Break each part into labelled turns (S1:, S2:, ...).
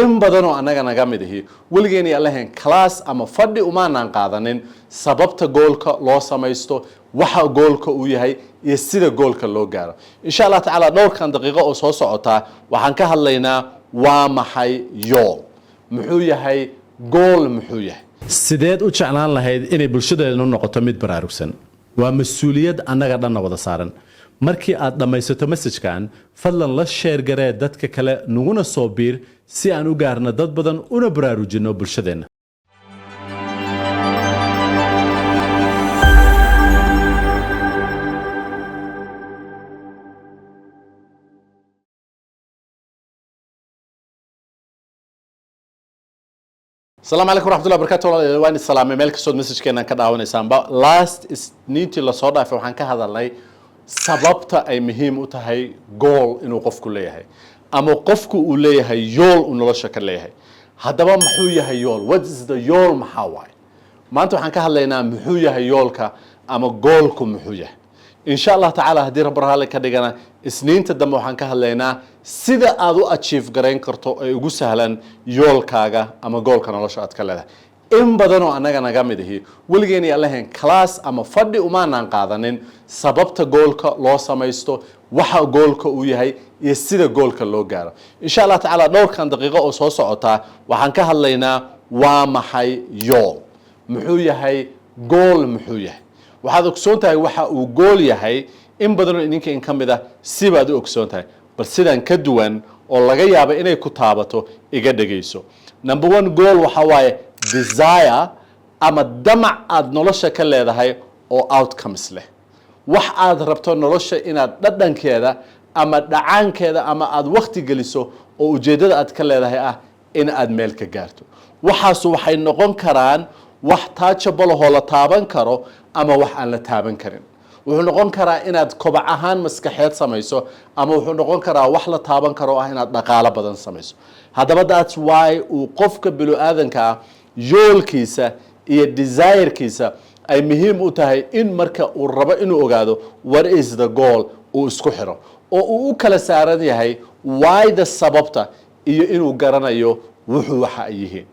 S1: in badan oo anaga naga mid ahi weligeena Allahan class ama fadhi uma naan qaadanin sababta goolka loo samaysto waxa goolka uu yahay iyo sida goolka loo gaaro insha Allah taala dhowrkan daqiiqo oo soo socota waxaan ka hadlaynaa waa maxay yool muxuu yahay gool muxuu yahay sideed u jeclaan lahayd inay bulshadeenu noqoto mid baraarugsan waa mas'uuliyad anaga dhan wada saaran markii aad dhamaysato message-kan fadlan la share garee dadka kale nuguna soo biir si aan u gaarno dad badan una baraarujino bulshadeena السلام عليكم ورحمة الله وبركاته وين السلام ملك صوت مسج كنا كده ونسام last is نيتي لصودا في وحنا كهذا اللي سببته أي مهم وتهي goal إنه قف كليه هاي أما قف كليه هاي يول إنه لا شك ليه هاي هذا ما محوية هاي يول what is the يول محاوي ما أنتوا وحنا كهذا اللي نام محوية هاي يول كا أما goalكم محوية إن شاء الله تعالى هدي رب رهالك كده جنا سنين تدمو وحنا كهذا اللي نا sida aad u achieve gareyn karto ay ugu sahlan yoolkaaga ama goolka nolosha aad ka leedahay in badan oo anaga naga mid ahi weligeena Allahan class ama fadhi uma naan qaadanin sababta goolka loo samaysto waxa goolka uu yahay iyo sida goolka loo gaaro insha Allah taala dhowrkan daqiiqo oo soo socota waxaan ka hadlaynaa waa maxay yool muxuu yahay gool muxuu yahay waxaad ogsoon tahay waxa uu gool yahay in badan oo idinka in kamid ah si baad u ogsoon tahay bal sidaan ka duwan oo laga yaabo inay ku taabato iga dhageyso number 1 goal waxa waaye desire ama damac aad nolosha ka leedahay oo outcomes leh wax aad rabto nolosha inaad dhadhankeeda ama dhacaankeeda ama aad waqti geliso oo ujeedada aad ka leedahay ah in aad meel ka gaarto waxaas waxay noqon karaan wax touchable oo la taaban karo ama wax aan la taaban karin wuxuu noqon karaa inaad kobac ahaan maskaxeed samayso ama wuxuu noqon karaa wax la taaban karo ah inaad dhaqaale badan samayso haddaba that's why uu qofka bini'aadanka yoolkiisa iyo desirekiisa ay muhiim u tahay in marka uu rabo inuu ogaado what is the goal uu isku xiro oo uu u kala saaran yahay why the sababta iyo inuu garanayo wuxuu waxa ay yihiin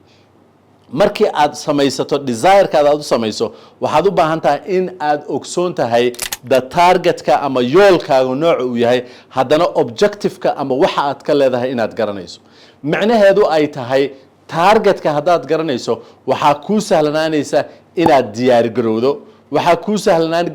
S1: markii aad samaysato desire-kaada aad u samayso waxaad u baahan tahay in aad ogsoon tahay the target-ka ama yoolkaaga nooca uu yahay haddana objective-ka ama waxa aad ka leedahay inaad garanayso macnaheedu ay tahay target-ka haddaad garanayso waxaa kuu sahlanaanaysa inaad diyaar garowdo waxaa kuu sahlanaan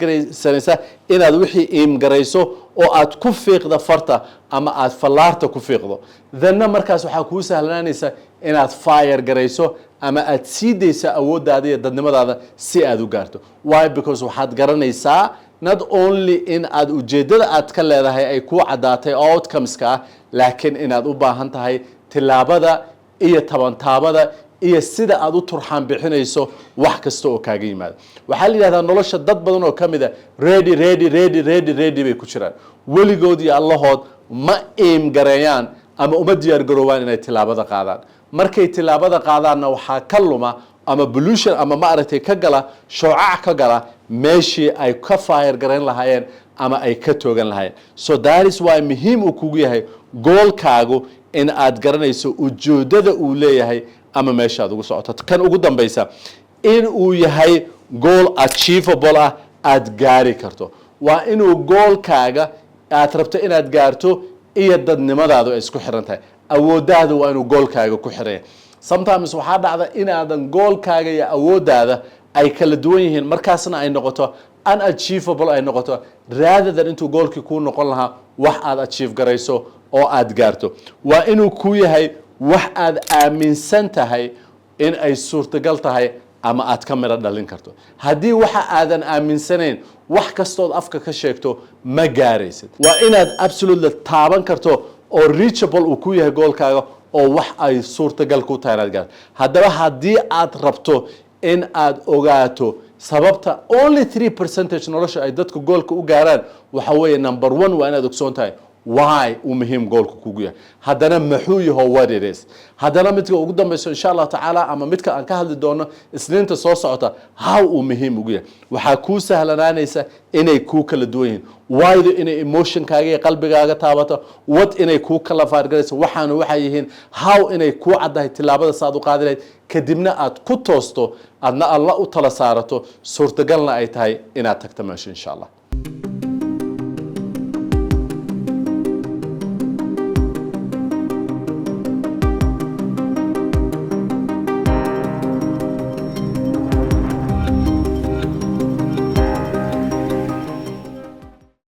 S1: inaad wixii iim garayso oo aad ku fiiqdo farta ama aad fallaarta ku fiiqdo danna markaas waxaa kuu sahlanaanaysa inaad fire garayso ama aad sii daysa awooddaada iyo dadnimadaada si aad u gaarto why because waxaad garanaysaa not only in aad ujeedada aad ka leedahay ay ku cadaatay outcomeska laakiin inaad u baahan tahay tilaabada iyo tabantaabada iyo sida aad u turxaan bixinayso wax kasta oo kaaga yimaado waxa la yiraahdaa nolosha dad badan oo kamid ah ready bay ku jiraan weligood iyo allahood ma aim gareeyaan ama uma diyaar garoobaan inay tilaabada qaadaan markay tilaabada qaadaanna waxaa ka luma ama pollution ama ma aragtay ka gala shoocac ka gala meeshii ay ka fire gareyn lahaayeen ama ay ka toogan lahaayeen so that is why muhiim uu kugu yahay goolkaagu in aad garanayso ujeedada uu leeyahay ama meesha aad ugu socoto kan ugu dambaysa in uu yahay goal achievable ah aad gaari karto waa inuu goolkaaga aad rabto inaad gaarto iyo dadnimadaadu ay isku xiran tahay awooddaadu waa inuu goolkaaga ku xiran yahay sometimes waxaa dhacda inaadan goolkaaga iyo awooddaada ay kala duwan yihiin markaasna ay noqoto unachievable ay noqoto rather than intuu goolkii kuu noqon lahaa wax aad achieve garayso oo aad gaarto waa inuu ku yahay wax aad aaminsan tahay in ay suurtagal tahay ama aad ka midho dhalin karto haddii waxa aadan aaminsanayn wax kastood afka ka sheegto ma gaaraysid waa inaad absolutely taaban karto oo reachable uu ku yahay goolkaaga oo wax ay suurtagal ku tahay inaad gaarto haddaba haddii aad rabto in aad ogaato sababta only 3% nolosha ay dadku goolka u gaaraan waxa weeye number 1 waa inaad ogsoon tahay why uu muhiim goolka kugu yahay haddana muxuu yahay what it is haddana midka ugu dambayso insha Allah tacaala ama midka aan ka hadli doono isniinta soo socota how uu muhiim ugu yahay waxaa kuu sahlanaanaysa inay kuu kala duwan yihiin whydu inay emotionkaaga iyo qalbigaaga taabato what inay kuu kala faargarayso waxaana waxay yihiin how inay kuu caddahay tilaabada saad u qaadi lahayd kadibna aad ku toosto adna alla u tala saarato suurtagalna ay tahay inaad tagto meesha insha Allah